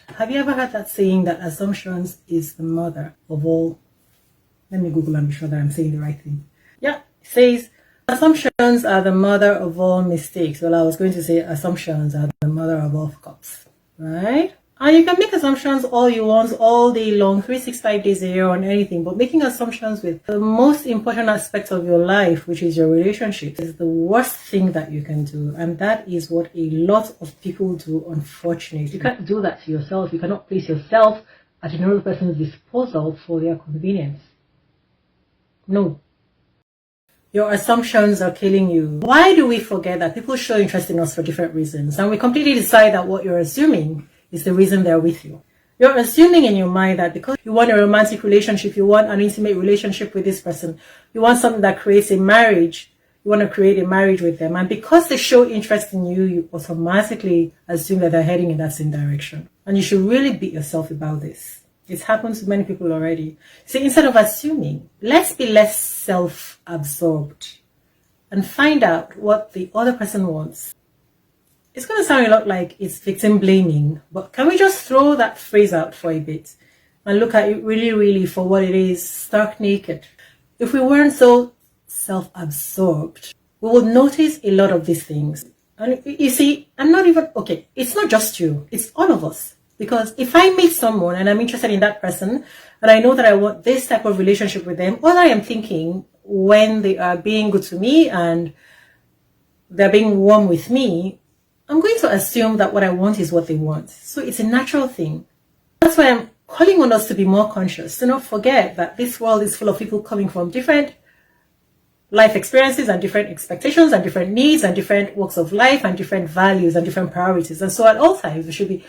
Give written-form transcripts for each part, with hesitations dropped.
Have you ever heard that saying that assumptions is the mother of all? Let me Google and be sure that I'm saying the right thing. Yeah, it says assumptions are the mother of all mistakes. Well, I was going to say assumptions are the mother of all fuck-ups, right? And you can make assumptions all you want, all day long, 365 days a year on anything, but making assumptions with the most important aspect of your life, which is your relationship, is the worst thing that you can do. And that is what a lot of people do, unfortunately. You can't do that to yourself. You cannot place yourself at another person's disposal for their convenience. No. Your assumptions are killing you. Why do we forget that people show interest in us for different reasons? And we completely decide that what you're assuming is the reason they're with you. You're assuming in your mind that because you want a romantic relationship, you want an intimate relationship with this person, you want something that creates a marriage, you want to create a marriage with them. And because they show interest in you, you automatically assume that they're heading in that same direction. And you should really beat yourself about this. It's happened to many people already. So instead of assuming, let's be less self-absorbed and find out what the other person wants. It's going to sound a lot like it's victim blaming, but can we just throw that phrase out for a bit and look at it really, really for what it is, stark naked? If we weren't so self-absorbed, we would notice a lot of these things. And you see, it's not just you, it's all of us. Because if I meet someone and I'm interested in that person and I know that I want this type of relationship with them, all I am thinking when they are being good to me and they're being warm with me, I'm going to assume that what I want is what they want. So it's a natural thing. That's why I'm calling on us to be more conscious, to not forget that this world is full of people coming from different life experiences and different expectations and different needs and different walks of life and different values and different priorities. And so at all times, we should be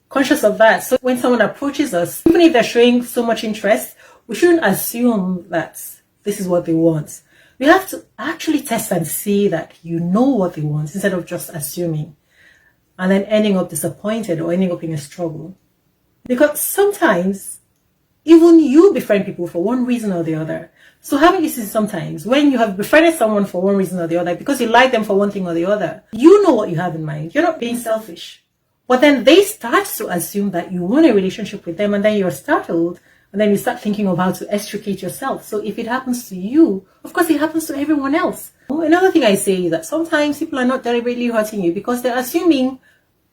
conscious of that. So when someone approaches us, even if they're showing so much interest, we shouldn't assume that this is what they want. We have to actually test and see that you know what they want instead of just assuming and then ending up disappointed or ending up in a struggle. Because sometimes even you befriend people for one reason or the other. So having this is sometimes when you have befriended someone for one reason or the other because you like them for one thing or the other, you know what you have in mind. You're not being selfish. But then they start to assume that you want a relationship with them and then you're startled and then you start thinking of how to extricate yourself. So if it happens to you, of course it happens to everyone else. Another thing I say is that sometimes people are not deliberately hurting you because they're assuming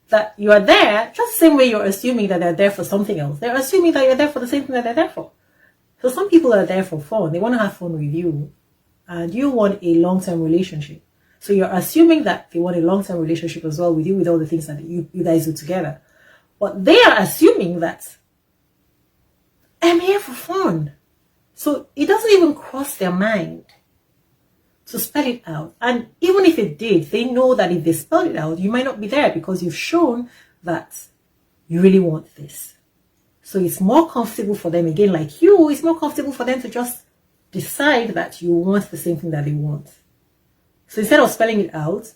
that you are there just the same way you're assuming that they're there for something else. They're assuming that you're there for the same thing that they're there for. So some people are there for fun. They want to have fun with you and you want a long-term relationship. So you're assuming that they want a long-term relationship as well with you, with all the things that you guys do together. But they are assuming that I'm here for fun. So it doesn't even cross their mind to spell it out. And even if it did, they know that if they spell it out, you might not be there because you've shown that you really want this. So it's more comfortable for them, again, like you, it's more comfortable for them to just decide that you want the same thing that they want. So instead of spelling it out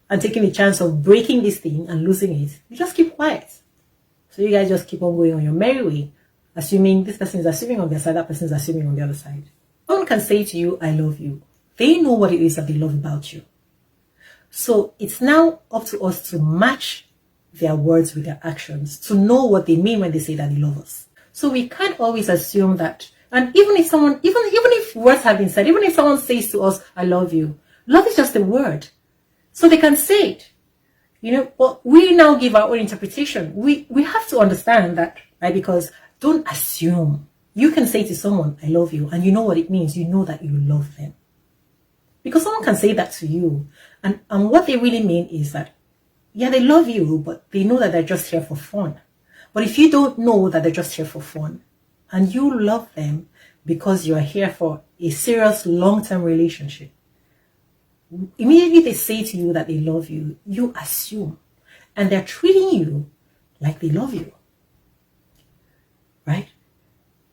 and taking the chance of breaking this thing and losing it, you just keep quiet. So you guys just keep on going on your merry way, assuming this person is assuming on their side, that person is assuming on the other side. No one can say to you, I love you. They know what it is that they love about you. So it's now up to us to match their words with their actions, to know what they mean when they say that they love us. So we can't always assume that. And even if someone, even if words have been said, even if someone says to us, I love you, love is just a word. So they can say it, but we now give our own interpretation. We have to understand that, right? Because don't assume. You can say to someone, I love you, and you know what it means. You know that you love them. Because someone can say that to you, and what they really mean is that, yeah, they love you, but they know that they're just here for fun. But if you don't know that they're just here for fun, and you love them because you are here for a serious long-term relationship, immediately they say to you that they love you, you assume. And they're treating you like they love you. Right?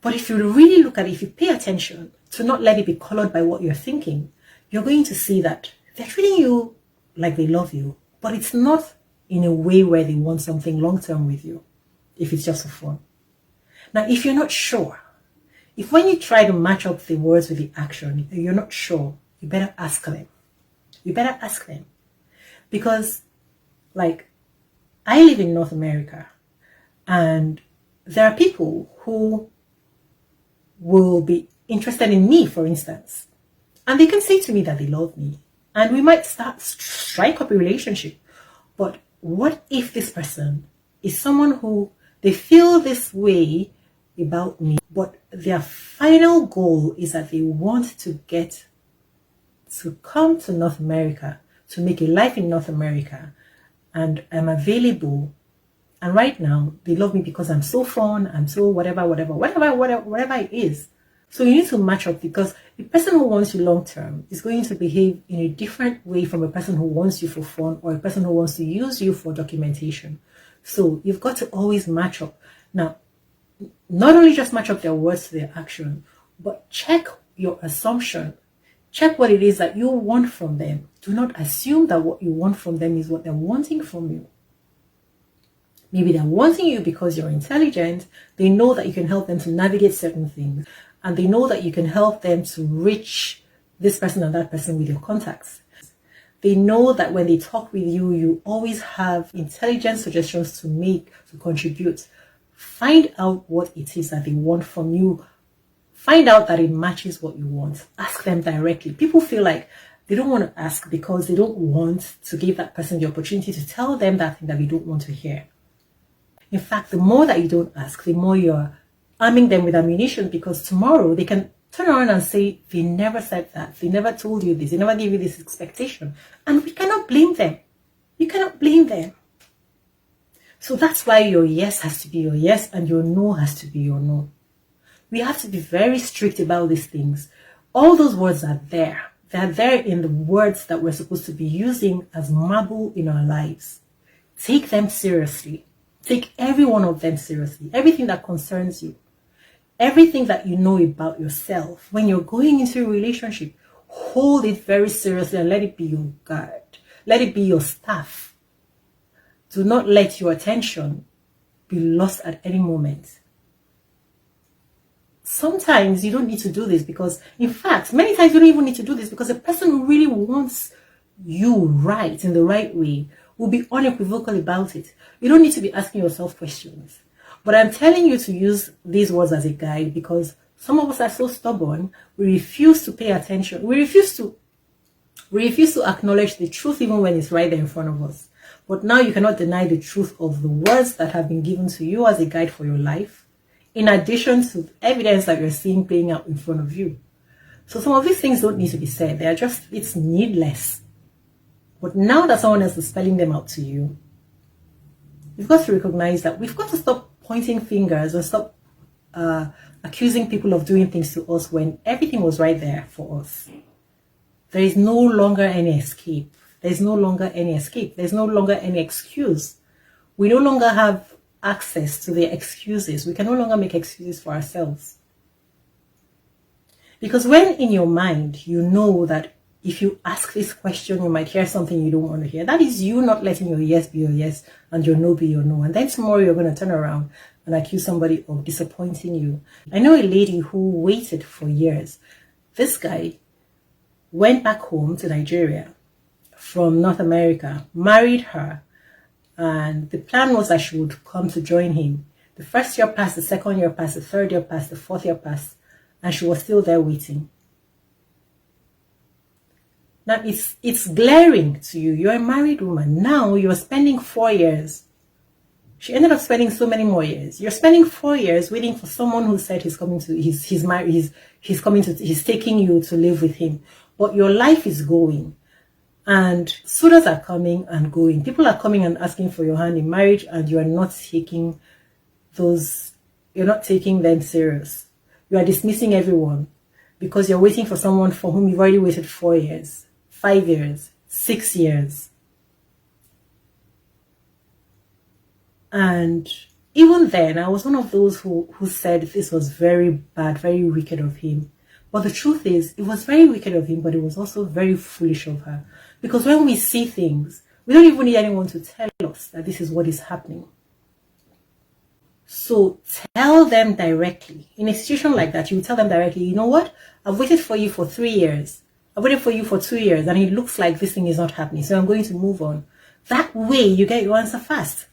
But if you really look at it, if you pay attention to not let it be colored by what you're thinking, you're going to see that they're treating you like they love you, but it's not in a way where they want something long-term with you, if it's just for fun. Now, if you're not sure, if when you try to match up the words with the action, you're not sure, you better ask them. You better ask them. Because, like, I live in North America, And there are people who will be interested in me, for instance, and they can say to me that they love me, and we might strike up a relationship. But what if this person is someone who they feel this way about me, but their final goal is that they want to get to come to North America, to make a life in North America, and I'm available. And right now, they love me because I'm so fun, I'm so whatever it is. So you need to match up, because the person who wants you long term is going to behave in a different way from a person who wants you for fun or a person who wants to use you for documentation. So you've got to always match up. Now, not only just match up their words to their action, but check your assumption. Check what it is that you want from them. Do not assume that what you want from them is what they're wanting from you. Maybe they're wanting you because you're intelligent. They know that you can help them to navigate certain things. And they know that you can help them to reach this person and that person with your contacts. They know that when they talk with you, you always have intelligent suggestions to make, to contribute. Find out what it is that they want from you. Find out that it matches what you want. Ask them directly. People feel like they don't want to ask because they don't want to give that person the opportunity to tell them that thing that they don't want to hear. In fact, the more that you don't ask, the more you're arming them with ammunition, because tomorrow they can turn around and say, they never said that. They never told you this. They never gave you this expectation. And we cannot blame them. You cannot blame them. So that's why your yes has to be your yes and your no has to be your no. We have to be very strict about these things. All those words are there. They're there in the words that we're supposed to be using as marble in our lives. Take them seriously. Take every one of them seriously. Everything that concerns you. Everything that you know about yourself. When you're going into a relationship, hold it very seriously and let it be your guard. Let it be your staff. Do not let your attention be lost at any moment. Sometimes you don't need to do this because, in fact, many times you don't even need to do this because the person who really wants you right in the right way will be unequivocal about it. You don't need to be asking yourself questions. But I'm telling you to use these words as a guide because some of us are so stubborn, we refuse to pay attention. We refuse to acknowledge the truth even when it's right there in front of us. But now you cannot deny the truth of the words that have been given to you as a guide for your life, in addition to evidence that you're seeing playing out in front of you. So some of these things don't need to be said. It's needless. But now that someone else is spelling them out to you, you've got to recognize that we've got to stop pointing fingers and stop accusing people of doing things to us when everything was right there for us. There is no longer any escape. There's no longer any escape. There's no longer any excuse. We no longer have access to the excuses. We can no longer make excuses for ourselves. Because when in your mind, you know that if you ask this question, you might hear something you don't want to hear. That is you not letting your yes be your yes and your no be your no. And then tomorrow you're going to turn around and accuse somebody of disappointing you. I know a lady who waited for years. This guy went back home to Nigeria from North America, married her, and the plan was that she would come to join him. The first year passed, the second year passed, the third year passed, the fourth year passed, and she was still there waiting. Now, it's glaring to you. You're a married woman. Now you're spending 4 years. She ended up spending so many more years. You're spending 4 years waiting for someone who said he's taking you to live with him. But your life is going. And suitors are coming and going. People are coming and asking for your hand in marriage, and you are not taking them serious. You are dismissing everyone because you're waiting for someone for whom you've already waited 4 years, 5 years, 6 years. And even then, I was one of those who said this was very bad, very wicked of him. But the truth is, it was very wicked of him, but it was also very foolish of her. Because when we see things, we don't even need anyone to tell us that this is what is happening. So tell them directly. In a situation like that, you tell them directly, you know what? I've waited for you for 3 years. I've waited for you for 2 years, and it looks like this thing is not happening. So I'm going to move on. That way, you get your answer fast.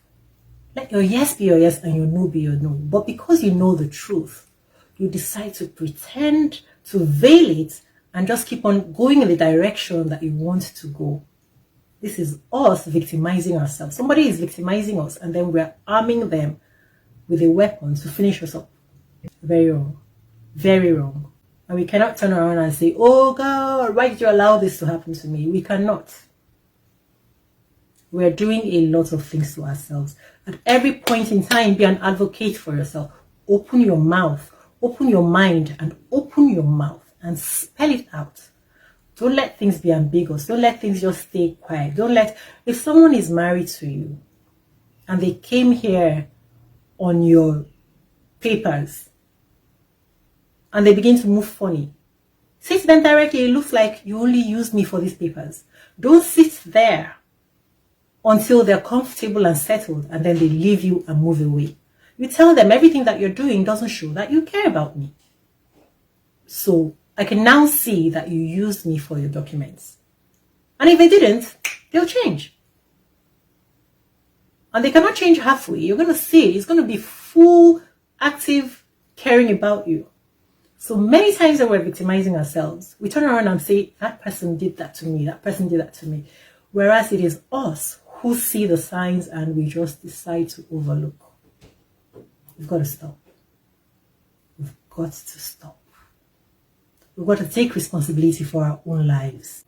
Let your yes be your yes and your no be your no. But because you know the truth, you decide to pretend, to veil it, and just keep on going in the direction that you want to go. This is us victimizing ourselves. Somebody is victimizing us, and then we're arming them with a weapon to finish us up. Very wrong. Very wrong. And we cannot turn around and say, oh God, why did you allow this to happen to me? We cannot. We're doing a lot of things to ourselves. At every point in time, be an advocate for yourself. Open your mouth, open your mind, and open your mouth and spell it out. Don't let things be ambiguous. Don't let things just stay quiet. Don't let, if someone is married to you and they came here on your papers and they begin to move funny, say to them directly, it looks like you only used me for these papers. Don't sit there until they're comfortable and settled and then they leave you and move away. You tell them everything that you're doing doesn't show that you care about me. So I can now see that you used me for your documents. And if they didn't, they'll change. And they cannot change halfway. You're going to see it's going to be full, active caring about you. So many times when we're victimizing ourselves, we turn around and say, that person did that to me, that person did that to me. Whereas it is us who see the signs and we just decide to overlook. We've got to stop. We've got to stop. We've got to take responsibility for our own lives.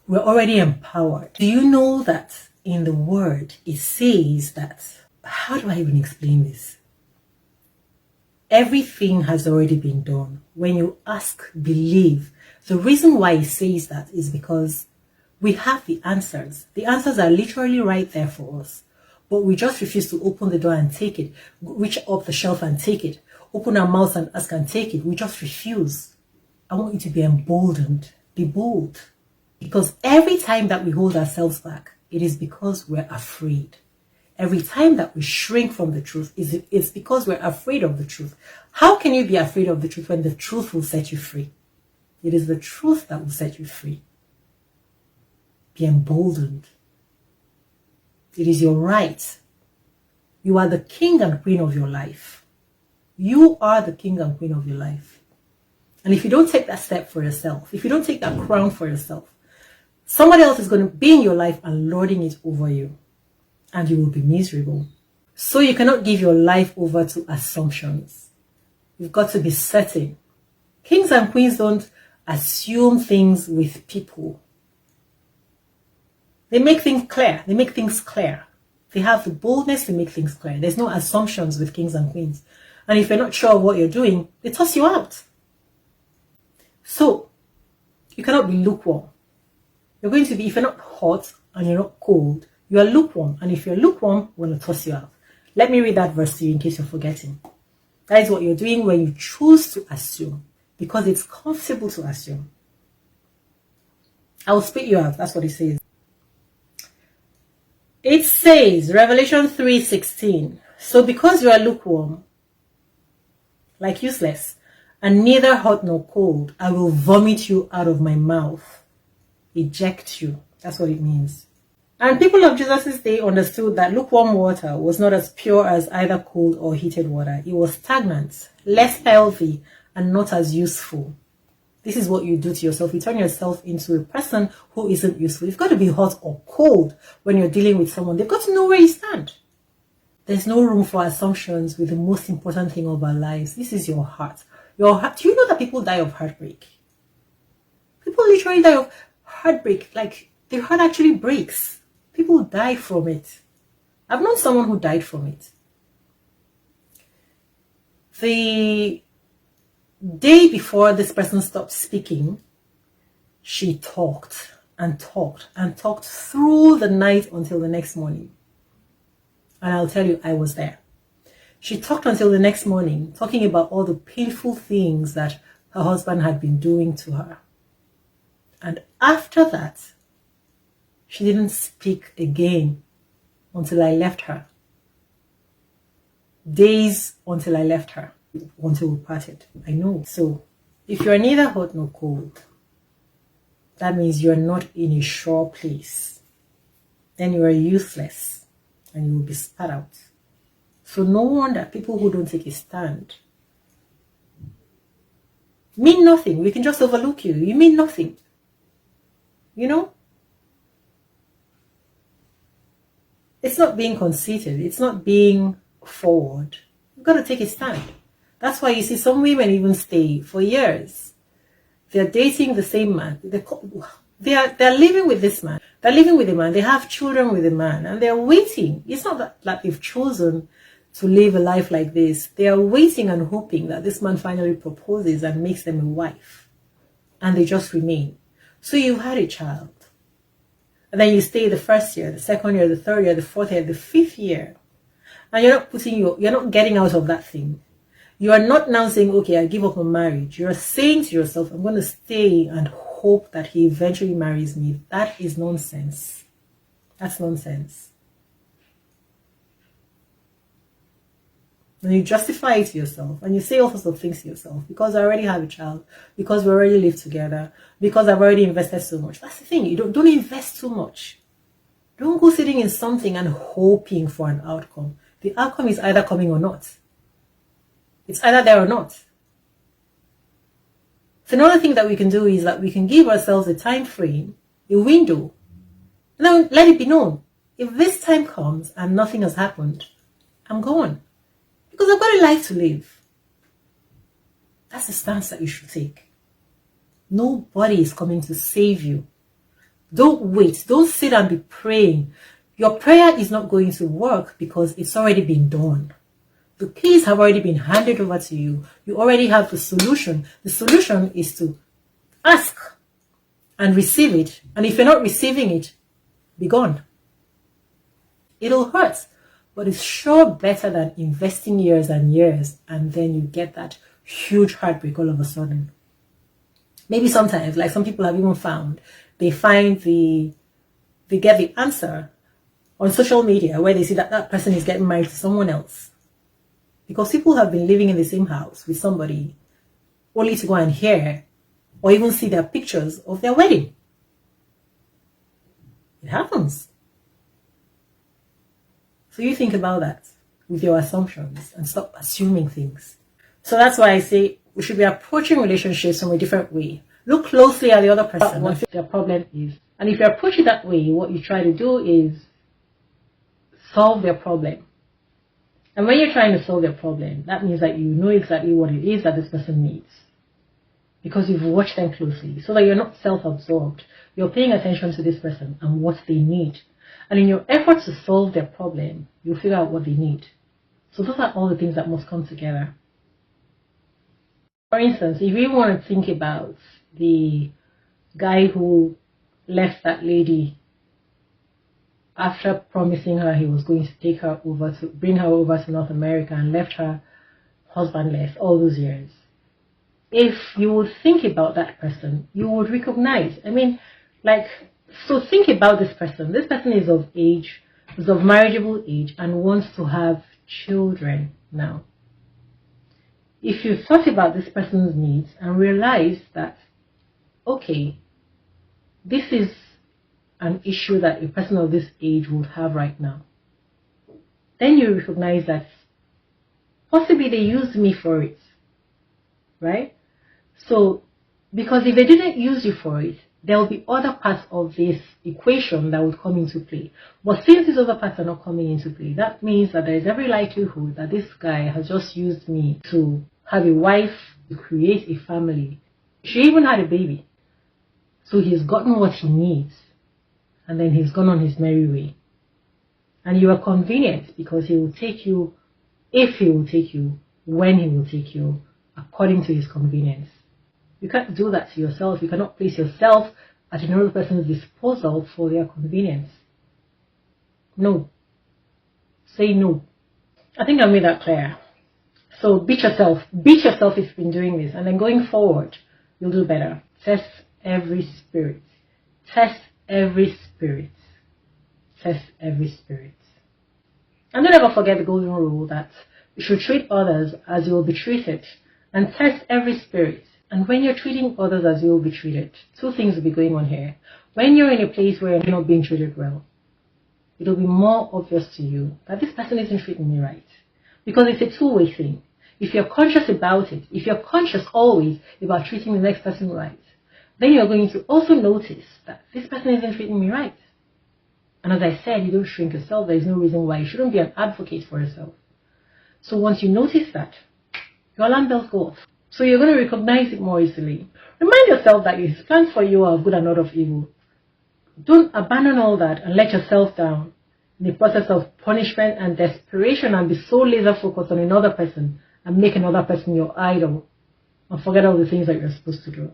We're already empowered. Do you know that in the word it says that, how do I even explain this? Everything has already been done. When you ask, believe. The reason why it says that is because we have the answers. The answers are literally right there for us. But we just refuse to open the door and take it. Reach up the shelf and take it. Open our mouths and ask and take it. We just refuse. I want you to be emboldened. Be bold. Because every time that we hold ourselves back, it is because we're afraid. Every time that we shrink from the truth, it's because we're afraid of the truth. How can you be afraid of the truth when the truth will set you free? It is the truth that will set you free. Be emboldened. It is your right. You are the king and queen of your life. You are the king and queen of your life. And if you don't take that step for yourself, if you don't take that crown for yourself, somebody else is going to be in your life and lording it over you. And you will be miserable. So you cannot give your life over to assumptions. You've got to be certain. Kings and queens don't assume things with people. They make things clear. They make things clear. They have the boldness to make things clear. There's no assumptions with kings and queens. And if you're not sure of what you're doing, they toss you out. So, you cannot be lukewarm. You're going to be, if you're not hot and you're not cold, you are lukewarm. And if you're lukewarm, we're going to toss you out. Let me read that verse to you in case you're forgetting. That is what you're doing when you choose to assume. Because it's comfortable to assume. I will spit you out. That's what it says. It says, Revelation 3:16. So because you are lukewarm, like useless, and neither hot nor cold, I will vomit you out of my mouth. Eject you. That's what it means. And people of Jesus' day understood that lukewarm water was not as pure as either cold or heated water. It was stagnant, less healthy, and not as useful. This is what you do to yourself. You turn yourself into a person who isn't useful. You've got to be hot or cold when you're dealing with someone. They've got to know where you stand. There's no room for assumptions with the most important thing of our lives. This is your heart. Your heart. Do you know that people die of heartbreak? People literally die of heartbreak. Like, their heart actually breaks. People die from it. I've known someone who died from it. The day before this person stopped speaking, she talked and talked and talked through the night until the next morning. And I'll tell you, I was there. She talked until the next morning, talking about all the painful things that her husband had been doing to her. And after that, she didn't speak again until I left her. Days until I left her, until we parted. I know. So, if you're neither hot nor cold, that means you're not in a sure place. Then you are useless. and you will be spat out. So no wonder people who don't take a stand mean nothing. We can just overlook you. You mean nothing. You know? It's not being conceited. It's not being forward. You've got to take a stand. That's why you see some women even stay for years. They're dating the same man. They're living with this man. They're living with the man. They have children with the man. And they're waiting. It's not that like they've chosen to live a life like this. They are waiting and hoping that this man finally proposes and makes them a wife. And they just remain. So you had a child. And then you stay the first year, the second year, the third year, the fourth year, the fifth year. And you're not getting out of that thing. You are not now saying, okay, I give up on marriage. You're saying to yourself, I'm going to stay and hope that he eventually marries me. That is nonsense. That's nonsense. And you justify it to yourself and you say all sorts of things to yourself because I already have a child, because we already live together, because I've already invested so much. That's the thing. You don't invest too much. Don't go sitting in something and hoping for an outcome. The outcome is either coming or not. It's either there or not. So another thing that we can do is that we can give ourselves a time frame, a window, and then let it be known. If this time comes and nothing has happened, I'm gone. Because I've got a life to live. That's the stance that you should take. Nobody is coming to save you. Don't wait. Don't sit and be praying. Your prayer is not going to work because it's already been done. The keys have already been handed over to you. You already have the solution. The solution is to ask and receive it. And if you're not receiving it, be gone. It'll hurt. But it's sure better than investing years and years and then you get that huge heartbreak all of a sudden. Maybe sometimes, like some people have even found, they get the answer on social media where they see that that person is getting married to someone else. Because people have been living in the same house with somebody only to go and hear or even see their pictures of their wedding. It happens. So you think about that with your assumptions and stop assuming things. So that's why I say we should be approaching relationships from a different way. Look closely at the other person, what their problem is. And if you approach it that way, what you try to do is solve their problem. And when you're trying to solve their problem, that means that you know exactly what it is that this person needs. Because you've watched them closely. So that you're not self-absorbed. You're paying attention to this person and what they need. And in your efforts to solve their problem, you'll figure out what they need. So those are all the things that must come together. For instance, if you want to think about the guy who left that lady after promising her he was going to bring her over to North America and left her husbandless all those years. If you would think about that person, you would recognize, so think about this person. This person is of age, is of marriageable age and wants to have children now. If you thought about this person's needs and realized that, okay, this is an issue that a person of this age would have right now, then you recognize that possibly they used me for it, right? So, because if they didn't use you for it, there will be other parts of this equation that would come into play. But since these other parts are not coming into play, that means that there is every likelihood that this guy has just used me to have a wife, to create a family. She even had a baby. So he's gotten what he needs. And then he's gone on his merry way. And you are convenient because he will take you, if he will take you, when he will take you, according to his convenience. You can't do that to yourself. You cannot place yourself at another person's disposal for their convenience. No. Say no. I think I made that clear. So beat yourself. Beat yourself if you've been doing this. And then going forward, you'll do better. Test every spirit. Test every spirit. Test every spirit. And don't ever forget the golden rule that you should treat others as you will be treated. And test every spirit. And when you're treating others as you will be treated, two things will be going on here. When you're in a place where you're not being treated well, it'll be more obvious to you that this person isn't treating me right. Because it's a two-way thing. If you're conscious about it, if you're conscious always about treating the next person right, then you're going to also notice that this person isn't treating me right. And as I said, you don't shrink yourself. There's no reason why you shouldn't be an advocate for yourself. So once you notice that, your alarm bells go off. So you're going to recognize it more easily. Remind yourself that His plans for you are of good and not of evil. Don't abandon all that and let yourself down in the process of punishment and desperation and be so laser focused on another person and make another person your idol and forget all the things that you're supposed to do.